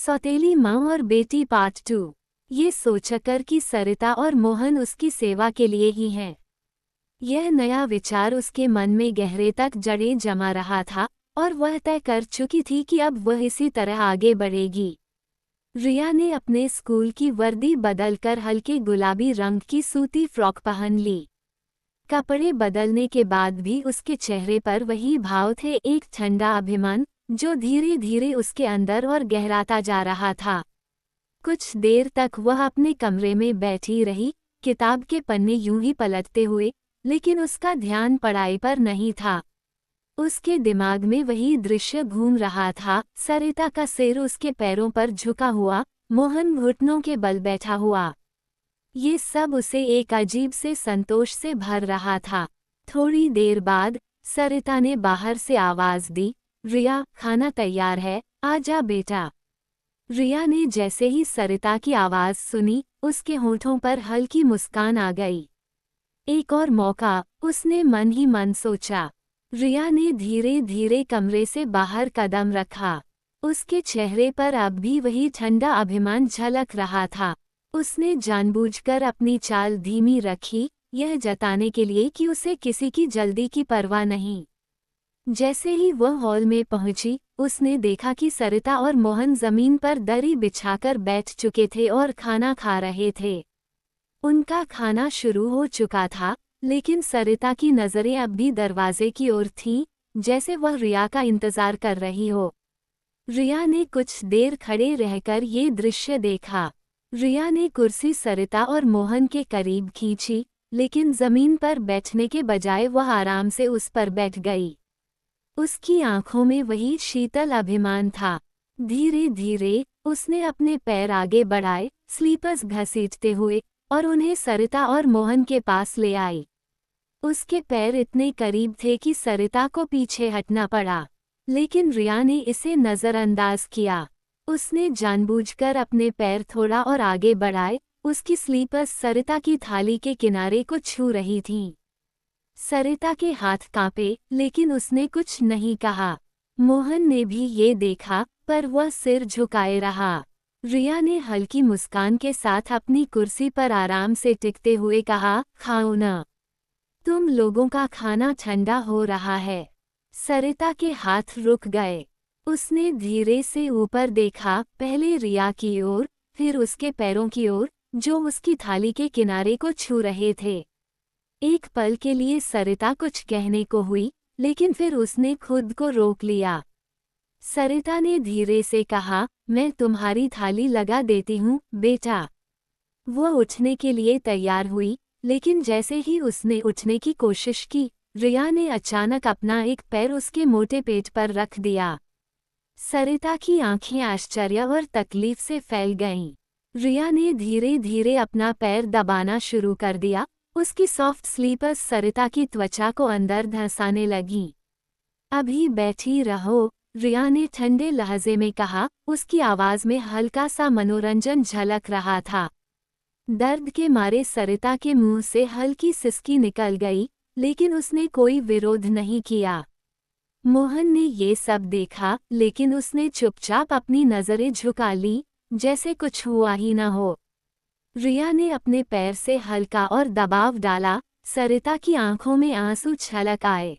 सौतेली माँ और बेटी पार्ट 2। ये सोचकर कि सरिता और मोहन उसकी सेवा के लिए ही हैं। यह नया विचार उसके मन में गहरे तक जड़ें जमा रहा था और वह तय कर चुकी थी कि अब वह इसी तरह आगे बढ़ेगी। रिया ने अपने स्कूल की वर्दी बदलकर हल्के गुलाबी रंग की सूती फ्रॉक पहन ली। कपड़े बदलने के बाद भी उसके चेहरे पर वही भाव थे, एक ठंडा अभिमान जो धीरे धीरे उसके अंदर और गहराता जा रहा था। कुछ देर तक वह अपने कमरे में बैठी रही, किताब के पन्ने यूं ही पलटते हुए, लेकिन उसका ध्यान पढ़ाई पर नहीं था। उसके दिमाग में वही दृश्य घूम रहा था, सरिता का सिर उसके पैरों पर झुका हुआ, मोहन घुटनों के बल बैठा हुआ। ये सब उसे एक अजीब से संतोष से भर रहा था। थोड़ी देर बाद सरिता ने बाहर से आवाज दी, रिया, खाना तैयार है, आजा बेटा। रिया ने जैसे ही सरिता की आवाज सुनी, उसके होठों पर हल्की मुस्कान आ गई। एक और मौका, उसने मन ही मन सोचा। रिया ने धीरे धीरे कमरे से बाहर कदम रखा। उसके चेहरे पर अब भी वही ठंडा अभिमान झलक रहा था। उसने जानबूझकर अपनी चाल धीमी रखी, यह जताने के लिए कि उसे किसी की जल्दी की परवाह नहीं। जैसे ही वह हॉल में पहुंची, उसने देखा कि सरिता और मोहन जमीन पर दरी बिछाकर बैठ चुके थे और खाना खा रहे थे। उनका खाना शुरू हो चुका था, लेकिन सरिता की नज़रें अब भी दरवाजे की ओर थीं, जैसे वह रिया का इंतजार कर रही हो। रिया ने कुछ देर खड़े रहकर ये दृश्य देखा। रिया ने कुर्सी सरिता और मोहन के करीब खींची, लेकिन जमीन पर बैठने के बजाय वह आराम से उस पर बैठ गई। उसकी आंखों में वही शीतल अभिमान था। धीरे धीरे उसने अपने पैर आगे बढ़ाए, स्लीपर्स घसीटते हुए, और उन्हें सरिता और मोहन के पास ले आई। उसके पैर इतने करीब थे कि सरिता को पीछे हटना पड़ा, लेकिन रिया ने इसे नज़रअंदाज किया। उसने जानबूझकर अपने पैर थोड़ा और आगे बढ़ाए, उसकी स्लीपर्स सरिता की थाली के किनारे को छू रही थीं। सरिता के हाथ कांपे, लेकिन उसने कुछ नहीं कहा। मोहन ने भी ये देखा, पर वह सिर झुकाए रहा। रिया ने हल्की मुस्कान के साथ अपनी कुर्सी पर आराम से टिकते हुए कहा, खाओ न, तुम लोगों का खाना ठंडा हो रहा है। सरिता के हाथ रुक गए। उसने धीरे से ऊपर देखा, पहले रिया की ओर, फिर उसके पैरों की ओर, जो उसकी थाली के किनारे को छू रहे थे। एक पल के लिए सरिता कुछ कहने को हुई, लेकिन फिर उसने खुद को रोक लिया। सरिता ने धीरे से कहा, मैं तुम्हारी थाली लगा देती हूँ, बेटा। वह उठने के लिए तैयार हुई, लेकिन जैसे ही उसने उठने की कोशिश की, रिया ने अचानक अपना एक पैर उसके मोटे पेट पर रख दिया। सरिता की आंखें आश्चर्य और तकलीफ से फैल गईं। रिया ने धीरे धीरे अपना पैर दबाना शुरू कर दिया। उसकी सॉफ्ट स्लीपर्स सरिता की त्वचा को अंदर धंसाने लगीं। अभी बैठी रहो, रिया ने ठंडे लहजे में कहा, उसकी आवाज में हल्का सा मनोरंजन झलक रहा था। दर्द के मारे सरिता के मुंह से हल्की सिसकी निकल गई, लेकिन उसने कोई विरोध नहीं किया। मोहन ने ये सब देखा, लेकिन उसने चुपचाप अपनी नज़रें झुका ली, जैसे कुछ हुआ ही न हो। रिया ने अपने पैर से हल्का और दबाव डाला, सरिता की आंखों में आंसू छलक आए,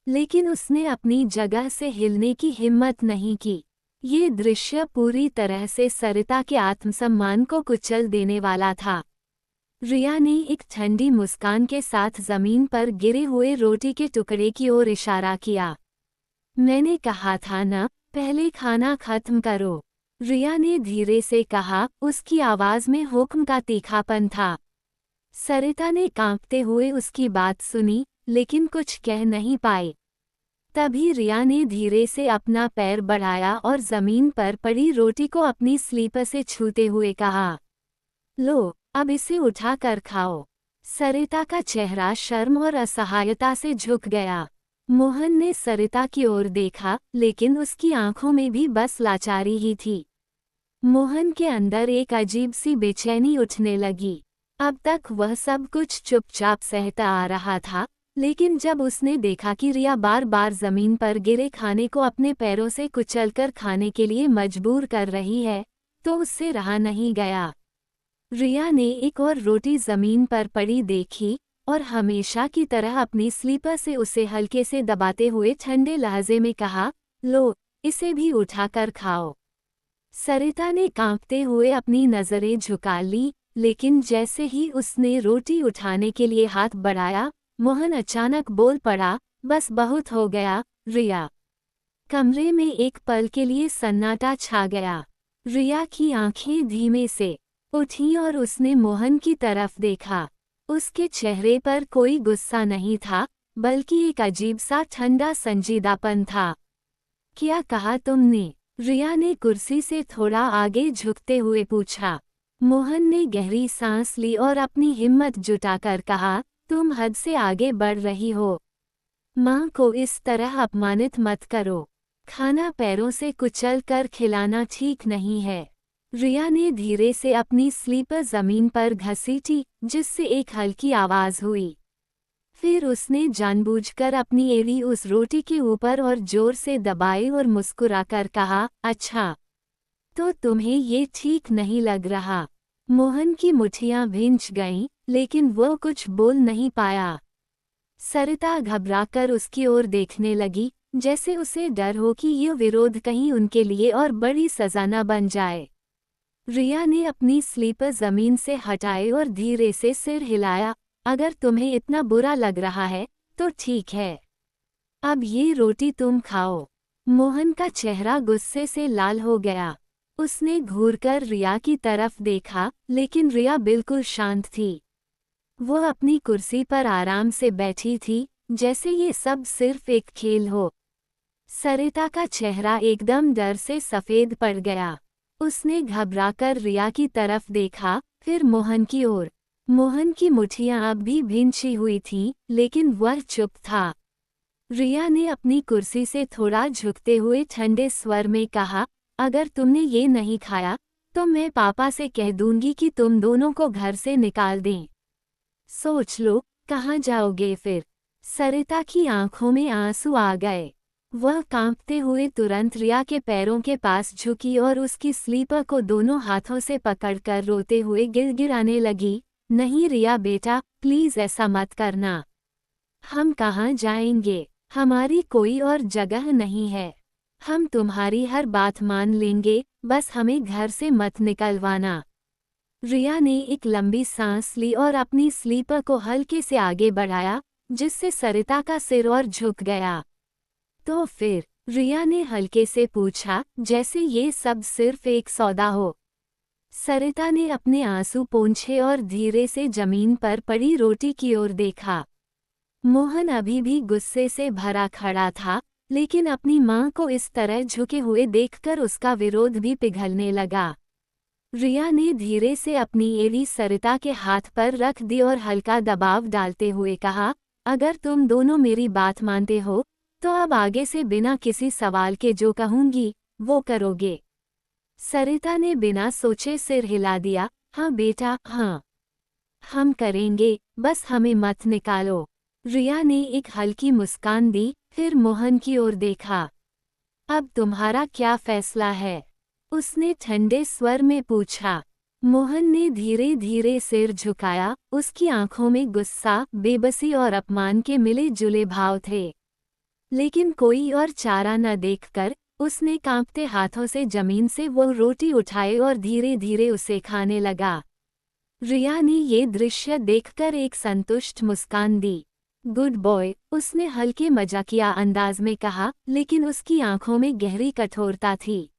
लेकिन उसने अपनी जगह से हिलने की हिम्मत नहीं की। ये दृश्य पूरी तरह से सरिता के आत्मसम्मान को कुचल देने वाला था। रिया ने एक ठंडी मुस्कान के साथ जमीन पर गिरे हुए रोटी के टुकड़े की ओर इशारा किया। मैंने कहा था ना, पहले खाना खत्म करो, रिया ने धीरे से कहा, उसकी आवाज में हुक्म का तीखापन था। सरिता ने कांपते हुए उसकी बात सुनी, लेकिन कुछ कह नहीं पाई। तभी रिया ने धीरे से अपना पैर बढ़ाया और जमीन पर पड़ी रोटी को अपनी स्लीपर से छूते हुए कहा, लो, अब इसे उठा कर खाओ। सरिता का चेहरा शर्म और असहायता से झुक गया। मोहन ने सरिता की ओर देखा, लेकिन उसकी आंखों में भी बस लाचारी ही थी। मोहन के अंदर एक अजीब सी बेचैनी उठने लगी। अब तक वह सब कुछ चुपचाप सहता आ रहा था, लेकिन जब उसने देखा कि रिया बार बार जमीन पर गिरे खाने को अपने पैरों से कुचलकर खाने के लिए मजबूर कर रही है, तो उससे रहा नहीं गया। रिया ने एक और रोटी जमीन पर पड़ी देखी और हमेशा की तरह अपनी स्लीपर से उसे हल्के से दबाते हुए ठंडे लहजे में कहा, लो, इसे भी उठाकर खाओ। सरिता ने कांपते हुए अपनी नजरें झुका ली, लेकिन जैसे ही उसने रोटी उठाने के लिए हाथ बढ़ाया, मोहन अचानक बोल पड़ा, बस बहुत हो गया, रिया। कमरे में एक पल के लिए सन्नाटा छा गया। रिया की आंखें धीमे से उठी और उसने मोहन की तरफ देखा। उसके चेहरे पर कोई गुस्सा नहीं था, बल्कि एक अजीब सा ठंडा संजीदापन था। क्या कहा तुमने? रिया ने कुर्सी से थोड़ा आगे झुकते हुए पूछा। मोहन ने गहरी सांस ली और अपनी हिम्मत जुटाकर कहा, तुम हद से आगे बढ़ रही हो। माँ को इस तरह अपमानित मत करो। खाना पैरों से कुचल कर खिलाना ठीक नहीं है। रिया ने धीरे से अपनी स्लीपर जमीन पर घसीटी, जिससे एक हल्की आवाज हुई। फिर उसने जानबूझकर अपनी एड़ी उस रोटी के ऊपर और जोर से दबाई और मुस्कुराकर कहा, अच्छा, तो तुम्हें ये ठीक नहीं लग रहा। मोहन की मुट्ठियां भींच गईं, लेकिन वो कुछ बोल नहीं पाया। सरिता घबराकर उसकी ओर देखने लगी, जैसे उसे डर हो कि ये विरोध कहीं उनके लिए और बड़ी सजा न बन जाए। रिया ने अपनी स्लीपर जमीन से हटाए और धीरे से सिर हिलाया, अगर तुम्हें इतना बुरा लग रहा है, तो ठीक है। अब ये रोटी तुम खाओ। मोहन का चेहरा गुस्से से लाल हो गया। उसने घूरकर रिया की तरफ देखा, लेकिन रिया बिल्कुल शांत थी। वो अपनी कुर्सी पर आराम से बैठी थी, जैसे ये सब सिर्फ एक खेल हो। सरिता का चेहरा एकदम डर से सफेद पड़ गया। उसने घबराकर रिया की तरफ देखा, फिर मोहन की ओर। मोहन की मुट्ठियां अब भी भींची हुई थीं, लेकिन वह चुप था। रिया ने अपनी कुर्सी से थोड़ा झुकते हुए ठंडे स्वर में कहा, अगर तुमने ये नहीं खाया, तो मैं पापा से कह दूंगी कि तुम दोनों को घर से निकाल दें। सोच लो, कहाँ जाओगे फिर? सरिता की आंखों में आंसू आ गए। वह कांपते हुए तुरंत रिया के पैरों के पास झुकी और उसकी स्लीपर को दोनों हाथों से पकड़कर रोते हुए गिड़गिड़ाने लगी, नहीं रिया बेटा, प्लीज ऐसा मत करना। हम कहाँ जाएंगे? हमारी कोई और जगह नहीं है। हम तुम्हारी हर बात मान लेंगे, बस हमें घर से मत निकलवाना। रिया ने एक लंबी सांस ली और अपनी स्लीपर को हल्के से आगे बढ़ाया, जिससे सरिता का सिर और झुक गया। तो फिर? रिया ने हल्के से पूछा, जैसे ये सब सिर्फ एक सौदा हो। सरिता ने अपने आंसू पोंछे और धीरे से जमीन पर पड़ी रोटी की ओर देखा। मोहन अभी भी गुस्से से भरा खड़ा था, लेकिन अपनी मां को इस तरह झुके हुए देखकर उसका विरोध भी पिघलने लगा। रिया ने धीरे से अपनी एड़ी सरिता के हाथ पर रख दी और हल्का दबाव डालते हुए कहा, अगर तुम दोनों मेरी बात मानते हो, तो अब आगे से बिना किसी सवाल के जो कहूंगी, वो करोगे। सरिता ने बिना सोचे सिर हिला दिया, हाँ बेटा, हाँ। हम करेंगे, बस हमें मत निकालो। रिया ने एक हल्की मुस्कान दी, फिर मोहन की ओर देखा। अब तुम्हारा क्या फैसला है? उसने ठंडे स्वर में पूछा। मोहन ने धीरे धीरे सिर झुकाया, उसकी आंखों में गुस्सा, बेबसी और अपमान के मिले जुले भाव थे। लेकिन कोई और चारा न देखकर उसने कांपते हाथों से जमीन से वो रोटी उठाई और धीरे धीरे उसे खाने लगा। रिया ने ये दृश्य देखकर एक संतुष्ट मुस्कान दी। गुड बॉय, उसने हल्के मजाकिया अंदाज में कहा, लेकिन उसकी आंखों में गहरी कठोरता थी।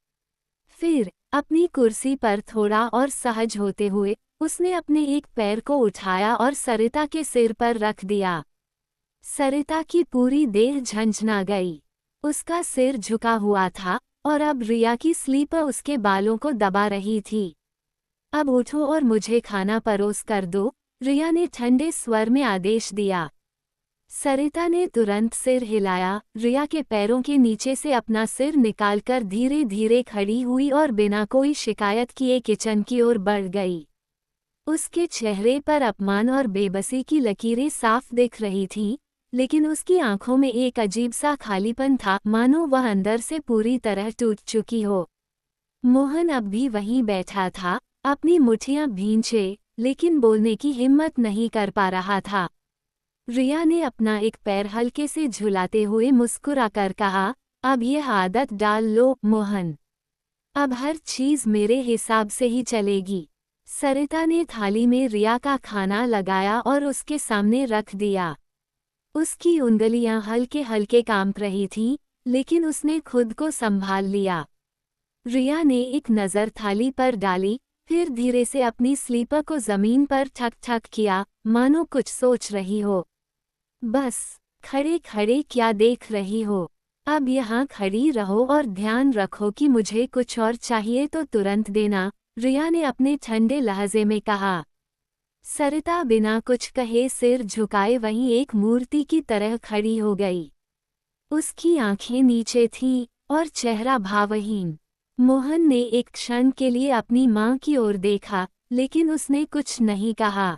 फिर अपनी कुर्सी पर थोड़ा और सहज होते हुए उसने अपने एक पैर को उठाया और सरिता के सिर पर रख दिया। सरिता की पूरी देह झंझना गई। उसका सिर झुका हुआ था और अब रिया की स्लीपर उसके बालों को दबा रही थी। अब उठो और मुझे खाना परोस कर दो, रिया ने ठंडे स्वर में आदेश दिया। सरिता ने तुरंत सिर हिलाया, रिया के पैरों के नीचे से अपना सिर निकालकर धीरे धीरे खड़ी हुई और बिना कोई शिकायत किए किचन की ओर बढ़ गई। उसके चेहरे पर अपमान और बेबसी की लकीरें साफ दिख रही थीं, लेकिन उसकी आंखों में एक अजीब सा खालीपन था, मानो वह अंदर से पूरी तरह टूट चुकी हो। मोहन अब भी वहीं बैठा था, अपनी मुट्ठियां भींचे, लेकिन बोलने की हिम्मत नहीं कर पा रहा था। रिया ने अपना एक पैर हल्के से झुलाते हुए मुस्कुराकर कहा, अब यह आदत डाल लो मोहन। अब हर चीज मेरे हिसाब से ही चलेगी। सरिता ने थाली में रिया का खाना लगाया और उसके सामने रख दिया। उसकी उंगलियां हल्के हल्के कांप रही थीं, लेकिन उसने खुद को संभाल लिया। रिया ने एक नज़र थाली पर डाली, फिर धीरे से अपनी स्लीपर को जमीन पर ठक ठक किया, मानो कुछ सोच रही हो। बस, खड़े खड़े क्या देख रही हो? अब यहाँ खड़ी रहो और ध्यान रखो कि मुझे कुछ और चाहिए तो तुरंत देना, रिया ने अपने ठंडे लहजे में कहा। सरिता बिना कुछ कहे सिर झुकाए वहीं एक मूर्ति की तरह खड़ी हो गई। उसकी आंखें नीचे थीं और चेहरा भावहीन। मोहन ने एक क्षण के लिए अपनी मां की ओर देखा, लेकिन उसने कुछ नहीं कहा।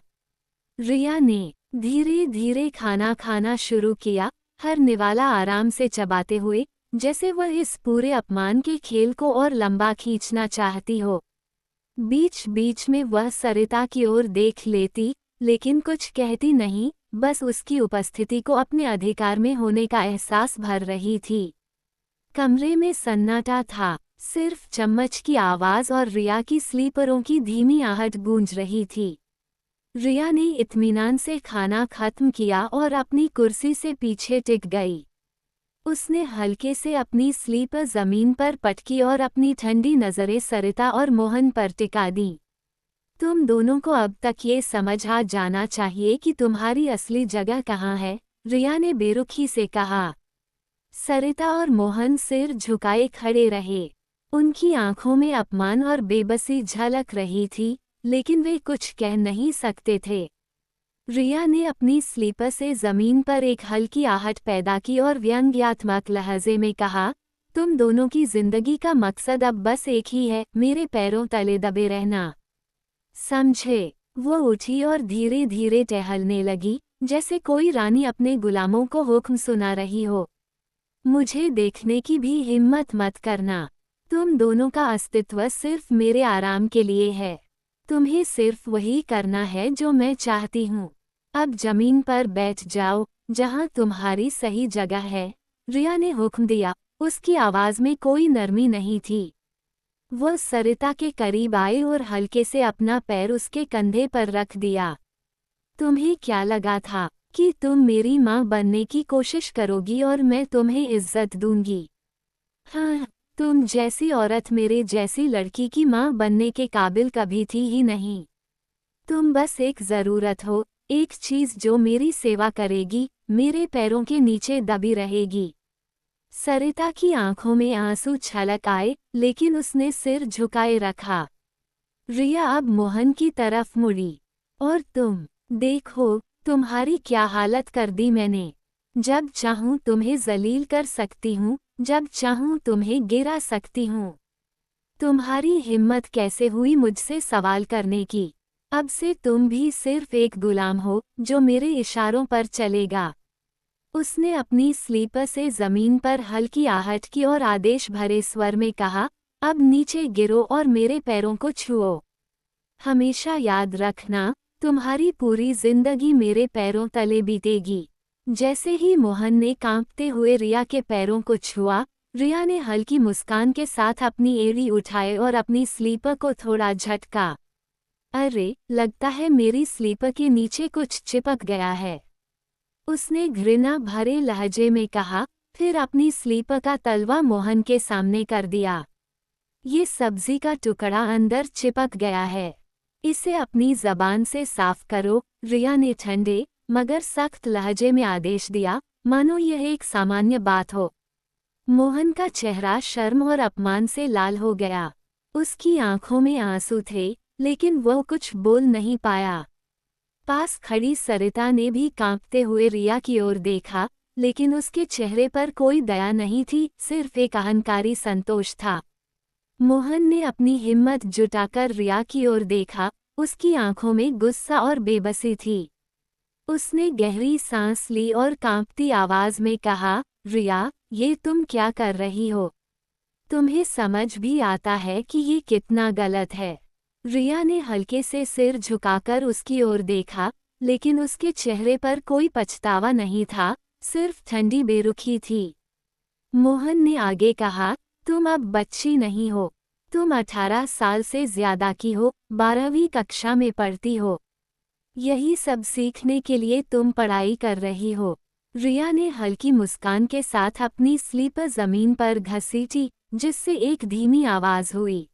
रिया ने धीरे धीरे खाना खाना शुरू किया, हर निवाला आराम से चबाते हुए, जैसे वह इस पूरे अपमान के खेल को और लंबा खींचना चाहती हो। बीच बीच में वह सरिता की ओर देख लेती, लेकिन कुछ कहती नहीं, बस उसकी उपस्थिति को अपने अधिकार में होने का एहसास भर रही थी। कमरे में सन्नाटा था, सिर्फ चम्मच की आवाज और रिया की स्लीपरों की धीमी आहट गूंज रही थी। रिया ने इत्मीनान से खाना खत्म किया और अपनी कुर्सी से पीछे टिक गई। उसने हल्के से अपनी स्लीपर जमीन पर पटकी और अपनी ठंडी नज़रें सरिता और मोहन पर टिका दी। तुम दोनों को अब तक ये समझ आ जाना चाहिए कि तुम्हारी असली जगह कहाँ है, रिया ने बेरुखी से कहा। सरिता और मोहन सिर झुकाए खड़े रहे। उनकी आंखों में अपमान और बेबसी झलक रही थी, लेकिन वे कुछ कह नहीं सकते थे। रिया ने अपनी स्लीपर से जमीन पर एक हल्की आहट पैदा की और व्यंग्यात्मक लहजे में कहा, तुम दोनों की जिंदगी का मकसद अब बस एक ही है, मेरे पैरों तले दबे रहना। समझे? वो उठी और धीरे धीरे टहलने लगी, जैसे कोई रानी अपने गुलामों को हुक्म सुना रही हो। मुझे देखने की भी हिम्मत मत करना। तुम दोनों का अस्तित्व सिर्फ मेरे आराम के लिए है। तुम्हें सिर्फ वही करना है जो मैं चाहती हूँ। अब जमीन पर बैठ जाओ, जहाँ तुम्हारी सही जगह है, रिया ने हुक्म दिया। उसकी आवाज में कोई नरमी नहीं थी। वह सरिता के करीब आए और हल्के से अपना पैर उसके कंधे पर रख दिया। तुम्हें क्या लगा था कि तुम मेरी माँ बनने की कोशिश करोगी और मैं तुम्हें इज्जत दूंगी? हाँ, तुम जैसी औरत मेरे जैसी लड़की की माँ बनने के काबिल कभी थी ही नहीं। तुम बस एक ज़रूरत हो, एक चीज़ जो मेरी सेवा करेगी, मेरे पैरों के नीचे दबी रहेगी। सरिता की आंखों में आंसू छलक आए, लेकिन उसने सिर झुकाए रखा। रिया अब मोहन की तरफ मुड़ी। और तुम, देखो, तुम्हारी क्या हालत कर दी मैंने। जब चाहूँ तुम्हें जलील कर सकती हूँ, जब चाहूँ तुम्हें गिरा सकती हूँ। तुम्हारी हिम्मत कैसे हुई मुझसे सवाल करने की? अब से तुम भी सिर्फ एक गुलाम हो, जो मेरे इशारों पर चलेगा। उसने अपनी स्लीपर से जमीन पर हल्की आहट की और आदेश भरे स्वर में कहा, अब नीचे गिरो और मेरे पैरों को छुओ। हमेशा याद रखना, तुम्हारी पूरी जिंदगी मेरे पैरों तले बीतेगी। जैसे ही मोहन ने कांपते हुए रिया के पैरों को छुआ, रिया ने हल्की मुस्कान के साथ अपनी एड़ी उठाए और अपनी स्लीपर को थोड़ा झटका। अरे, लगता है मेरी स्लीपर के नीचे कुछ चिपक गया है, उसने घृणा भरे लहजे में कहा, फिर अपनी स्लीपर का तलवा मोहन के सामने कर दिया। ये सब्जी का टुकड़ा अंदर चिपक गया है, इसे अपनी जबान से साफ करो, रिया ने ठंडे मगर सख्त लहजे में आदेश दिया, मानो यह एक सामान्य बात हो। मोहन का चेहरा शर्म और अपमान से लाल हो गया। उसकी आंखों में आंसू थे, लेकिन वह कुछ बोल नहीं पाया। पास खड़ी सरिता ने भी कांपते हुए रिया की ओर देखा, लेकिन उसके चेहरे पर कोई दया नहीं थी, सिर्फ एक अहंकारी संतोष था। मोहन ने अपनी हिम्मत जुटाकर रिया की ओर देखा, उसकी आंखों में गुस्सा और बेबसी थी। उसने गहरी सांस ली और कांपती आवाज में कहा, रिया, ये तुम क्या कर रही हो? तुम्हें समझ भी आता है कि ये कितना गलत है? रिया ने हल्के से सिर झुकाकर उसकी ओर देखा, लेकिन उसके चेहरे पर कोई पछतावा नहीं था, सिर्फ ठंडी बेरुखी थी। मोहन ने आगे कहा, तुम अब बच्ची नहीं हो। तुम 18 साल से ज्यादा की हो, 12वीं कक्षा में पढ़ती हो। यही सब सीखने के लिए तुम पढ़ाई कर रही हो। रिया ने हल्की मुस्कान के साथ अपनी स्लीपर जमीन पर घसीटी, जिससे एक धीमी आवाज हुई।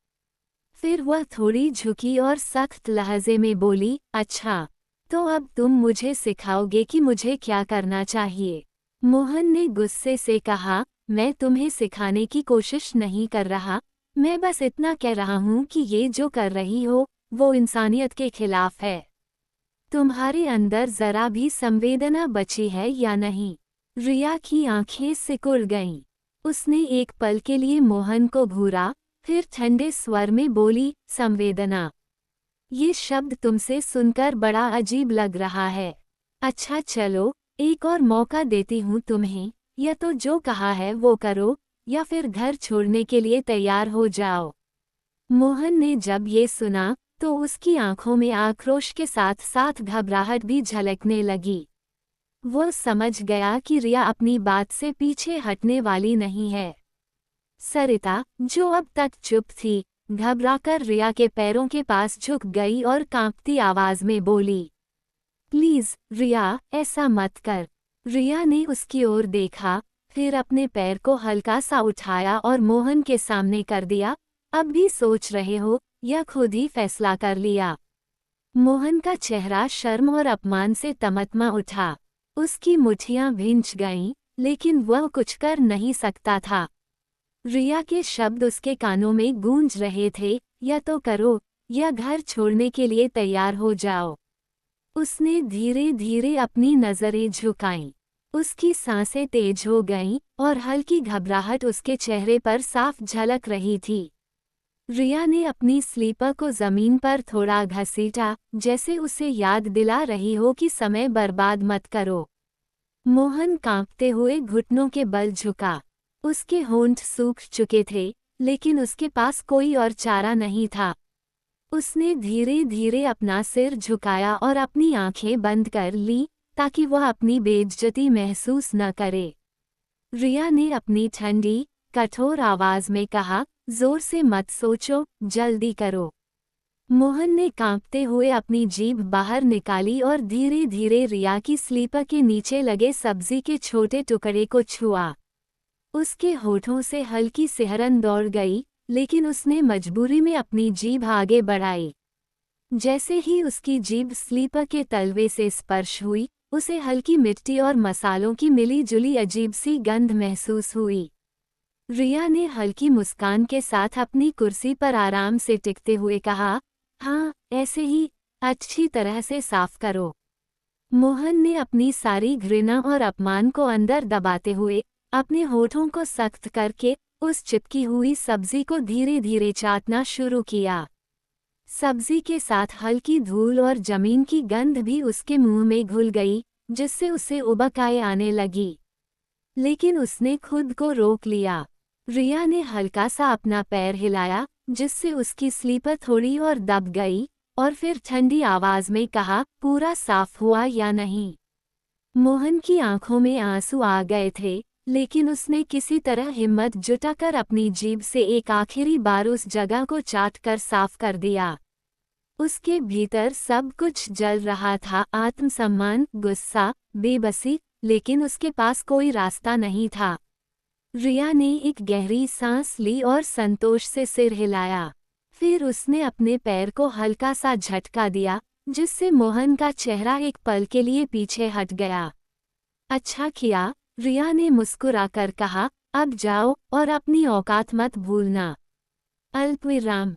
फिर वह थोड़ी झुकी और सख्त लहजे में बोली, अच्छा, तो अब तुम मुझे सिखाओगे कि मुझे क्या करना चाहिए? मोहन ने गुस्से से कहा, मैं तुम्हें सिखाने की कोशिश नहीं कर रहा, मैं बस इतना कह रहा हूँ कि ये जो कर रही हो, वो इंसानियत के खिलाफ है। तुम्हारे अंदर जरा भी संवेदना बची है या नहीं? रिया की आंखें सिकुड़ गईं। उसने एक पल के लिए मोहन को घूरा, फिर ठंडे स्वर में बोली, संवेदना? ये शब्द तुमसे सुनकर बड़ा अजीब लग रहा है। अच्छा चलो, एक और मौका देती हूँ तुम्हें, या तो जो कहा है वो करो, या फिर घर छोड़ने के लिए तैयार हो जाओ। मोहन ने जब ये सुना, तो उसकी आंखों में आक्रोश के साथ साथ घबराहट भी झलकने लगी। वो समझ गया कि रिया अपनी बात से पीछे हटने वाली नहीं है। सरिता, जो अब तक चुप थी, घबराकर रिया के पैरों के पास झुक गई और कांपती आवाज में बोली, प्लीज रिया, ऐसा मत कर। रिया ने उसकी ओर देखा, फिर अपने पैर को हल्का सा उठाया और मोहन के सामने कर दिया। अब भी सोच रहे हो, या खुद ही फैसला कर लिया? मोहन का चेहरा शर्म और अपमान से तमतमा उठा। उसकी मुट्ठियां भींच गईं, लेकिन वह कुछ कर नहीं सकता था। रिया के शब्द उसके कानों में गूंज रहे थे, या तो करो, या घर छोड़ने के लिए तैयार हो जाओ। उसने धीरे धीरे अपनी नजरें झुकाईं। उसकी सांसें तेज हो गईं, और हल्की घबराहट उसके चेहरे पर साफ झलक रही थी। रिया ने अपनी स्लीपर को जमीन पर थोड़ा घसीटा, जैसे उसे याद दिला रही हो कि समय बर्बाद मत करो। मोहन कांपते हुए घुटनों के बल झुका। उसके होंठ सूख चुके थे, लेकिन उसके पास कोई और चारा नहीं था। उसने धीरे धीरे अपना सिर झुकाया और अपनी आंखें बंद कर ली, ताकि वह अपनी बेइज्जती महसूस न करे। रिया ने अपनी ठंडी, कठोर आवाज में कहा, जोर से मत सोचो, जल्दी करो। मोहन ने कांपते हुए अपनी जीभ बाहर निकाली और धीरे धीरे रिया की स्लीपर के नीचे लगे सब्जी के छोटे टुकड़े को छुआ। उसके होठों से हल्की सिहरन दौड़ गई, लेकिन उसने मजबूरी में अपनी जीभ आगे बढ़ाई। जैसे ही उसकी जीभ स्लीपर के तलवे से स्पर्श हुई, उसे हल्की मिट्टी और मसालों की मिली-जुली अजीब सी गंध महसूस हुई। रिया ने हल्की मुस्कान के साथ अपनी कुर्सी पर आराम से टिकते हुए कहा, हाँ, ऐसे ही, अच्छी तरह से साफ करो। मोहन ने अपनी सारी घृणा और अपमान को अंदर दबाते हुए, अपने होठों को सख्त करके, उस चिपकी हुई सब्जी को धीरे धीरे चाटना शुरू किया। सब्जी के साथ हल्की धूल और जमीन की गंध भी उसके मुंह में घुल गई, जिससे उसे उबकाई आने लगी। लेकिन उसने खुद को रोक लिया। रिया ने हल्का सा अपना पैर हिलाया, जिससे उसकी स्लीपर थोड़ी और दब गई, और फिर ठंडी आवाज में कहा, पूरा साफ हुआ या नहीं? मोहन की आंखों में आंसू आ गए थे, लेकिन उसने किसी तरह हिम्मत जुटाकर अपनी जीभ से एक आखिरी बार उस जगह को चाटकर साफ कर दिया। उसके भीतर सब कुछ जल रहा था, आत्मसम्मान, गुस्सा, बेबसी, लेकिन उसके पास कोई रास्ता नहीं था। रिया ने एक गहरी सांस ली और संतोष से सिर हिलाया। फिर उसने अपने पैर को हल्का सा झटका दिया, जिससे मोहन का चेहरा एक पल के लिए पीछे हट गया। अच्छा किया, रिया ने मुस्कुराकर कहा, अब जाओ और अपनी औकात मत भूलना। अल्पविराम।